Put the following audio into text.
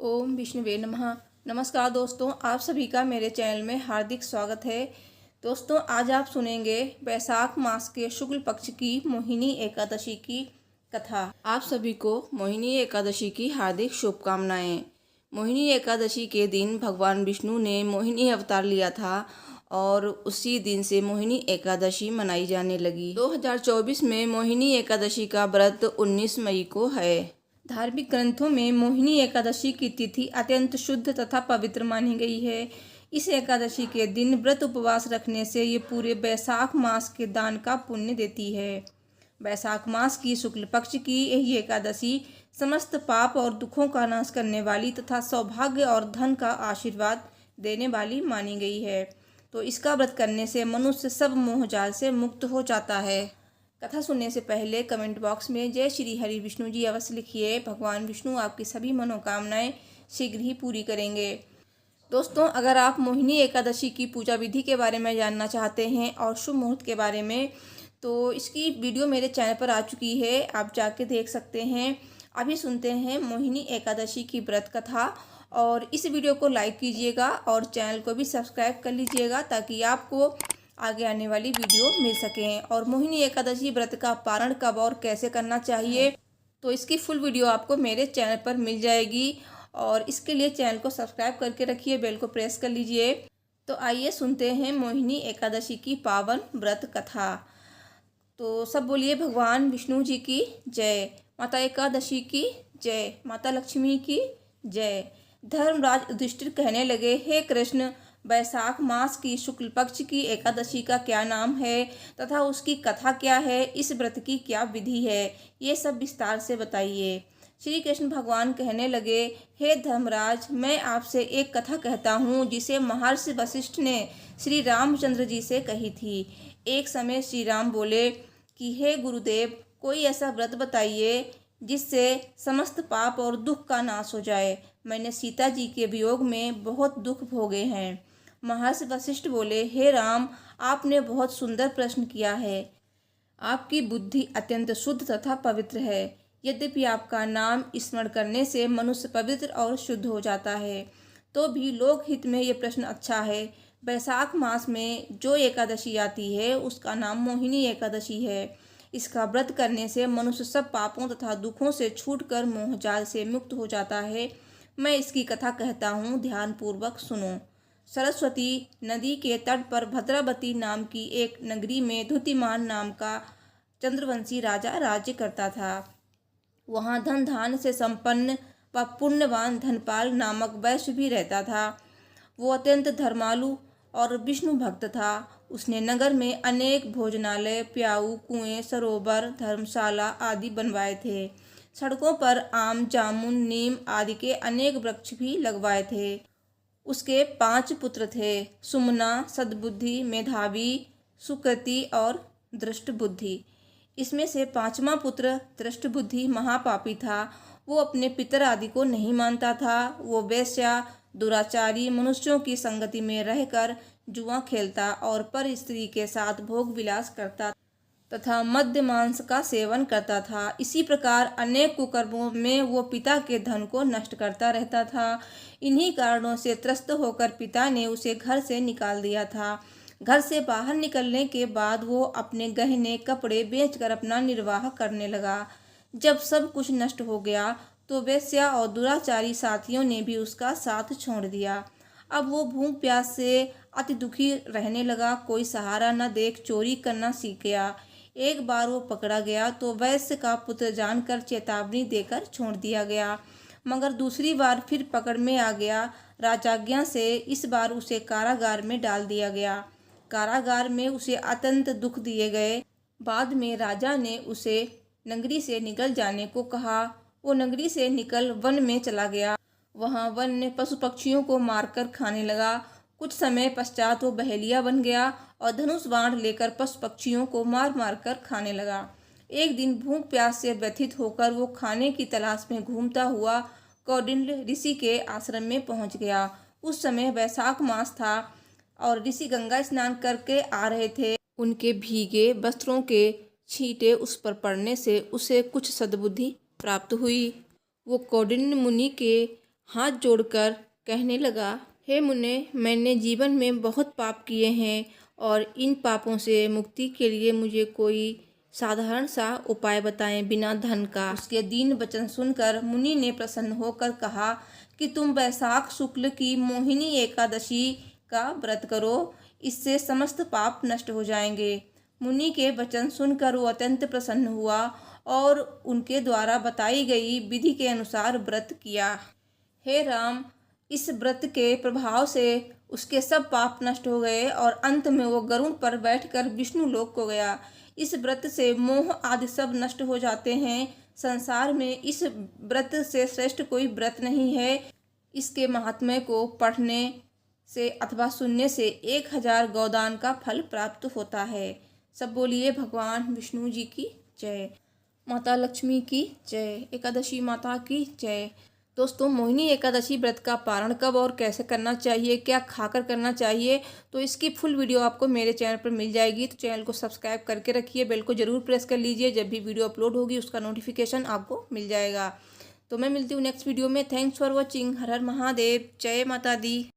ओम विष्णुवे नमः। नमस्कार दोस्तों, आप सभी का मेरे चैनल में हार्दिक स्वागत है। दोस्तों, आज आप सुनेंगे वैशाख मास के शुक्ल पक्ष की मोहिनी एकादशी की कथा। आप सभी को मोहिनी एकादशी की हार्दिक शुभकामनाएं। मोहिनी एकादशी के दिन भगवान विष्णु ने मोहिनी अवतार लिया था और उसी दिन से मोहिनी एकादशी मनाई जाने लगी। 2024 में मोहिनी एकादशी का व्रत 19 मई को है। धार्मिक ग्रंथों में मोहिनी एकादशी की तिथि अत्यंत शुद्ध तथा पवित्र मानी गई है। इस एकादशी के दिन व्रत उपवास रखने से ये पूरे वैशाख मास के दान का पुण्य देती है। वैशाख मास की शुक्ल पक्ष की यही एकादशी समस्त पाप और दुखों का नाश करने वाली तथा सौभाग्य और धन का आशीर्वाद देने वाली मानी गई है। तो इसका व्रत करने से मनुष्य सब मोहजाल से मुक्त हो जाता है। कथा सुनने से पहले कमेंट बॉक्स में जय श्री हरि विष्णु जी अवश्य लिखिए। भगवान विष्णु आपकी सभी मनोकामनाएं शीघ्र ही पूरी करेंगे। दोस्तों, अगर आप मोहिनी एकादशी की पूजा विधि के बारे में जानना चाहते हैं और शुभ मुहूर्त के बारे में, तो इसकी वीडियो मेरे चैनल पर आ चुकी है, आप जाके देख सकते हैं। अभी सुनते हैं मोहिनी एकादशी की व्रत कथा। और इस वीडियो को लाइक कीजिएगा और चैनल को भी सब्सक्राइब कर लीजिएगा ताकि आपको आगे आने वाली वीडियो मिल सकें। और मोहिनी एकादशी व्रत का पारण कब और कैसे करना चाहिए, तो इसकी फुल वीडियो आपको मेरे चैनल पर मिल जाएगी। और इसके लिए चैनल को सब्सक्राइब करके रखिए, बेल को प्रेस कर लीजिए। तो आइए सुनते हैं मोहिनी एकादशी की पावन व्रत कथा। तो सब बोलिए भगवान विष्णु जी की जय, माता एकादशी की जय, माता लक्ष्मी की जय। धर्मराज युधिष्ठिर कहने लगे, हे कृष्ण, वैशाख मास की शुक्ल पक्ष की एकादशी का क्या नाम है तथा उसकी कथा क्या है, इस व्रत की क्या विधि है, ये सब विस्तार से बताइए। श्री कृष्ण भगवान कहने लगे, हे धर्मराज, मैं आपसे एक कथा कहता हूँ जिसे महर्षि वशिष्ठ ने श्री रामचंद्र जी से कही थी। एक समय श्री राम बोले कि हे गुरुदेव, कोई ऐसा व्रत बताइए जिससे समस्त पाप और दुख का नाश हो जाए। मैंने सीता जी के वियोग में बहुत दुख भोगे हैं। महर्षि वशिष्ठ बोले, हे राम, आपने बहुत सुंदर प्रश्न किया है। आपकी बुद्धि अत्यंत शुद्ध तथा पवित्र है। यद्यपि आपका नाम स्मरण करने से मनुष्य पवित्र और शुद्ध हो जाता है, तो भी लोकहित में ये प्रश्न अच्छा है। वैशाख मास में जो एकादशी आती है उसका नाम मोहिनी एकादशी है। इसका व्रत करने से मनुष्य सब पापों तथा दुखों से छूटकर मोहजाल से मुक्त हो जाता है। मैं इसकी कथा कहता हूँ, ध्यानपूर्वक सुनो। सरस्वती नदी के तट पर भद्रावती नाम की एक नगरी में द्युतिमान नाम का चंद्रवंशी राजा राज्य करता था। वहाँ धन धान से संपन्न व पुण्यवान धनपाल नामक वैश्य भी रहता था। वो अत्यंत धर्मालु और विष्णु भक्त था। उसने नगर में अनेक भोजनालय, प्याऊ, कुएं, सरोवर, धर्मशाला आदि बनवाए थे। सड़कों पर आम, जामुन, नीम आदि के अनेक वृक्ष भी लगवाए थे। उसके 5 पुत्र थे, सुमना, सद्बुद्धि, मेधावी, सुकृति और दृष्टबुद्धि। इसमें से 5वां पुत्र दृष्टबुद्धि महापापी था। वो अपने पितर आदि को नहीं मानता था। वो वेश्या, दुराचारी, मनुष्यों की संगति में रहकर जुआ खेलता और पर स्त्री के साथ भोग विलास करता तथा मद्य मांस का सेवन करता था। इसी प्रकार अनेक कुकर्मों में वो पिता के धन को नष्ट करता रहता था। इन्हीं कारणों से त्रस्त होकर पिता ने उसे घर से निकाल दिया था। घर से बाहर निकलने के बाद वो अपने गहने कपड़े बेचकर अपना निर्वाह करने लगा। जब सब कुछ नष्ट हो गया तो वेश्या और दुराचारी साथियों ने भी उसका साथ छोड़ दिया। अब वो भूख प्यास से अति दुखी रहने लगा। कोई सहारा न देख चोरी करना सीख गया। एक बार वो पकड़ा गया तो वैश्य का पुत्र जानकर चेतावनी देकर छोड़ दिया गया, मगर दूसरी बार फिर पकड़ में आ गया। राजाज्ञा से इस बार उसे कारागार में डाल दिया गया। कारागार में उसे अत्यंत दुख दिए गए। बाद में राजा ने उसे नगरी से निकल जाने को कहा। वो नगरी से निकल वन में चला गया। वहाँ वन में पशु पक्षियों को मारकर खाने लगा। कुछ समय पश्चात वो बहेलिया बन गया और धनुष बाण लेकर पशु पक्षियों को मार मार कर खाने लगा। एक दिन भूख प्यास से व्यथित होकर वो खाने की तलाश में घूमता हुआ कौंडिन्य ऋषि के आश्रम में पहुंच गया। उस समय वैशाख मास था और ऋषि गंगा स्नान करके आ रहे थे। उनके भीगे वस्त्रों के छींटे उस पर पड़ने से उसे कुछ सद्बुद्धि प्राप्त हुई। वो कौंडिन्य मुनि के हाथ जोड़कर कहने लगा, हे मुन्ने, मैंने जीवन में बहुत पाप किए हैं और इन पापों से मुक्ति के लिए मुझे कोई साधारण सा उपाय बताएं बिना धन का। उसके दीन वचन सुनकर मुनि ने प्रसन्न होकर कहा कि तुम वैशाख शुक्ल की मोहिनी एकादशी का व्रत करो, इससे समस्त पाप नष्ट हो जाएंगे। मुनि के वचन सुनकर वो अत्यंत प्रसन्न हुआ और उनके द्वारा बताई गई विधि के अनुसार व्रत किया। हे राम, इस व्रत के प्रभाव से उसके सब पाप नष्ट हो गए और अंत में वो गरुड़ पर बैठकर विष्णु लोक को गया। इस व्रत से मोह आदि सब नष्ट हो जाते हैं। संसार में इस व्रत से श्रेष्ठ कोई व्रत नहीं है। इसके महात्म्य को पढ़ने से अथवा सुनने से 1000 गौदान का फल प्राप्त होता है। सब बोलिए भगवान विष्णु जी की जय, माता लक्ष्मी की जय, एकादशी माता की जय। दोस्तों, मोहिनी एकादशी व्रत का पारण कब और कैसे करना चाहिए, क्या खाकर करना चाहिए, तो इसकी फुल वीडियो आपको मेरे चैनल पर मिल जाएगी। तो चैनल को सब्सक्राइब करके रखिए, बेल को ज़रूर प्रेस कर लीजिए। जब भी वीडियो अपलोड होगी उसका नोटिफिकेशन आपको मिल जाएगा। तो मैं मिलती हूँ नेक्स्ट वीडियो में। Thanks for watching. हर हर महादेव, जय माता दी।